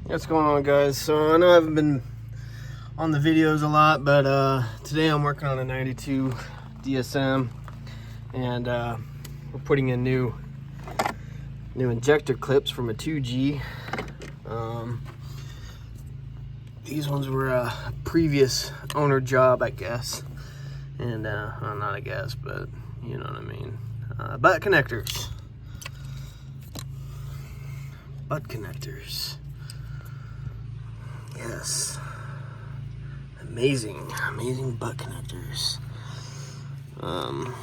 What's going on, guys? So I know I haven't been on the videos a lot, but today I'm working on a 92 DSM, and we're putting in new injector clips from a 2G. These ones were a previous owner job, I guess, and well, not I guess, but you know what I mean. Butt connectors. Butt connectors. Yes. Amazing butt connectors. So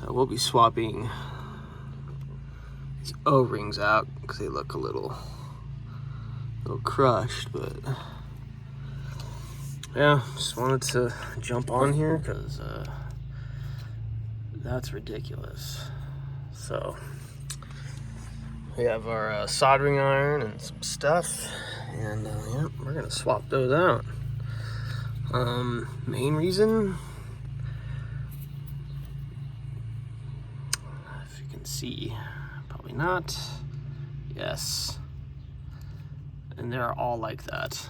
we'll be swapping these O-rings out because they look a little crushed, but yeah, just wanted to jump on here because that's ridiculous. So we have our soldering iron and some stuff, and yeah, we're gonna swap those out. Main reason, if you can see, probably not. Yes, and they're all like that.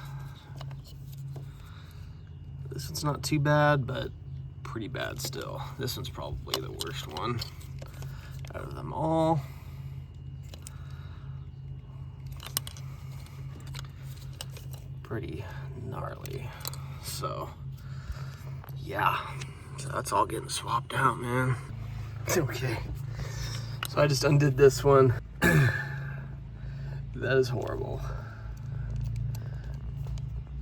This one's not too bad, but pretty bad still. This one's probably the worst one out of them all. Pretty gnarly. So yeah, so that's all getting swapped out, man. Okay, so I just undid this one. That is horrible.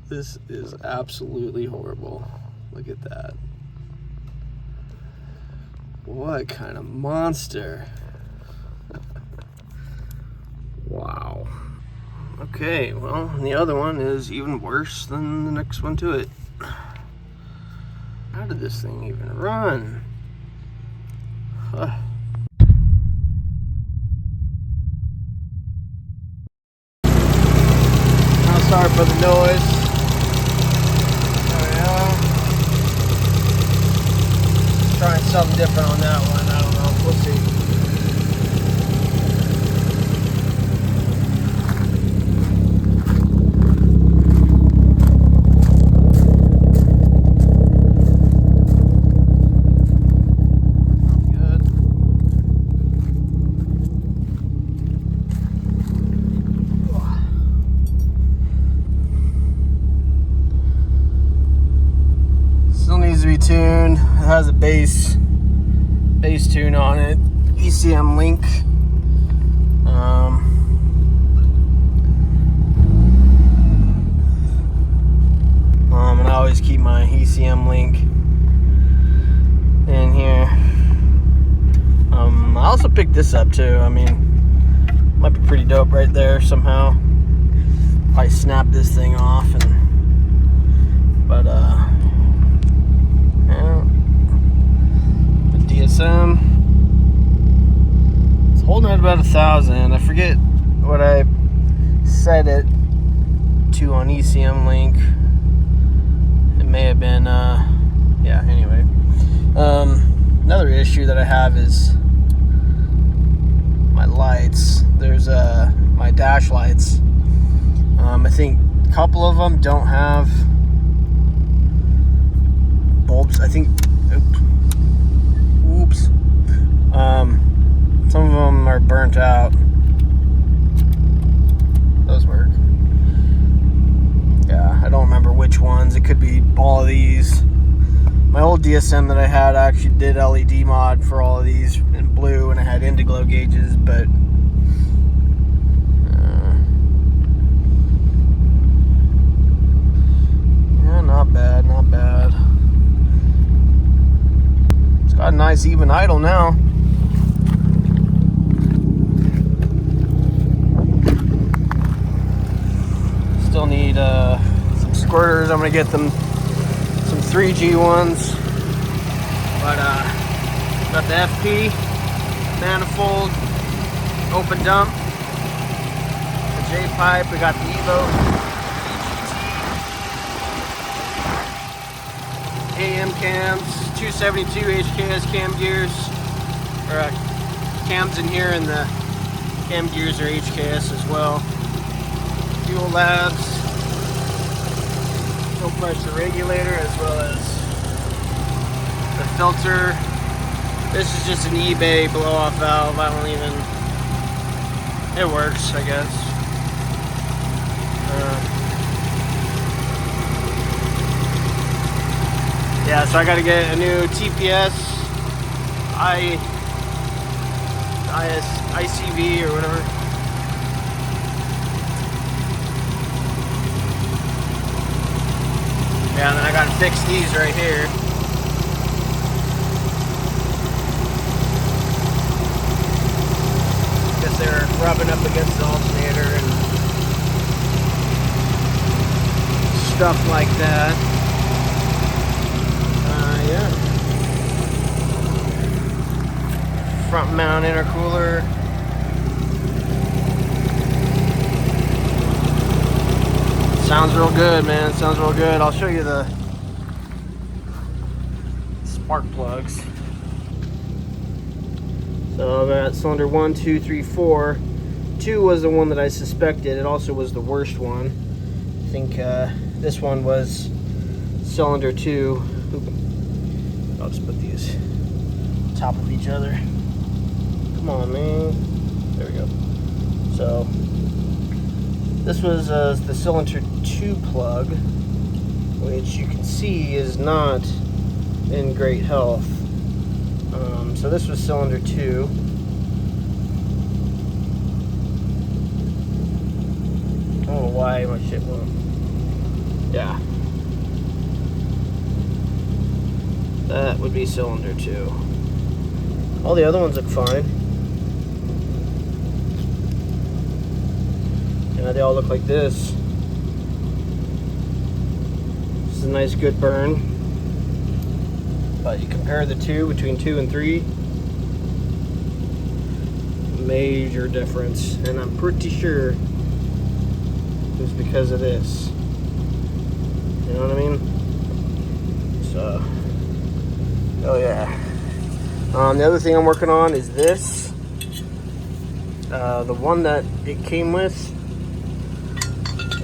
This is absolutely horrible. Look at that. What kind of monster. Wow. Okay, well, the other one is even worse than the next one to it. How did this thing even run? Huh. I'm sorry for the noise. There we are. Trying something different on that one. I don't know. We'll see. Tune. It has a bass tune on it, ECM link. And I always keep my ECM link in here. I also picked this up too. I mean, might be pretty dope right there somehow. Probably snap this thing off, but yeah, the DSM, it's holding at about 1,000. I forget what I set it to on ECM link. It may have been, yeah, anyway. Another issue that I have is my lights. There's my dash lights. I think a couple of them don't have bulbs. I think, oops. Some of them are burnt out. Those work. Yeah, I don't remember which ones. It could be all of these. My old DSM that I had, I actually did LED mod for all of these in blue, and I had Indiglo gauges, but yeah, not bad, not bad. Got a nice even idle now. Still need some squirters. I'm gonna get them some 3G ones. But got the FP manifold, open dump, the J pipe. We got the Evo, AM cams, 272 HKS cam gears, or cams in here, and the cam gears are HKS as well. Fuel Labs fuel pressure regulator, as well as the filter. This is just an eBay blow-off valve. I don't even... It works, I guess. Yeah, so I got to get a new TPS, ICV or whatever. Yeah, and then I got to fix these right here. Because they're rubbing up against the alternator and stuff like that. Yeah. Front mount intercooler. Sounds real good, man. Sounds real good. I'll show you the spark plugs. So I've got cylinder 1, 2, 3, 4. 2 was the one that I suspected. It also was the worst one. I think this one was cylinder 2. I'll just put these on top of each other. Come on, man. There we go. So this was the cylinder 2 plug, which you can see is not in great health. So this was cylinder 2. I don't know why my shit won't. Yeah. That would be cylinder 2. All the other ones look fine. Yeah, they all look like this. This is a nice good burn. But you compare the two between 2 and 3. Major difference. And I'm pretty sure it was because of this. You know what I mean? So... Oh yeah. The other thing I'm working on is this. The one that it came with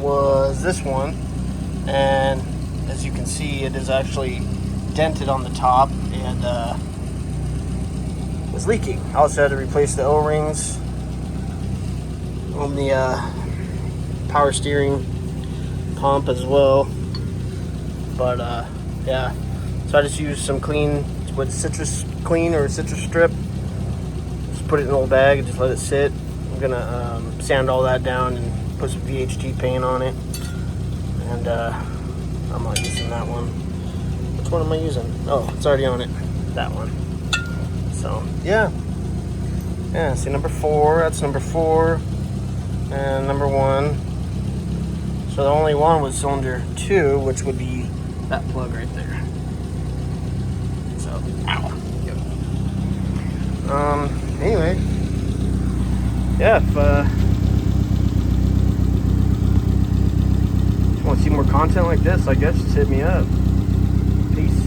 was this one, and as you can see, it is actually dented on the top and was leaking. I also had to replace the O-rings on the power steering pump as well. But yeah. So I just used some clean with citrus clean or citrus strip. Just put it in an old bag and just let it sit. I'm gonna sand all that down and put some VHT paint on it. And I'm not using that one. Which one am I using? Oh, it's already on it. That one. So yeah. Yeah, see number 4, that's number 4. And number 1. So the only one was cylinder 2, which would be that plug right there. So, ow. Yep. Anyway. Yeah, if you want to see more content like this, I guess just hit me up. Peace.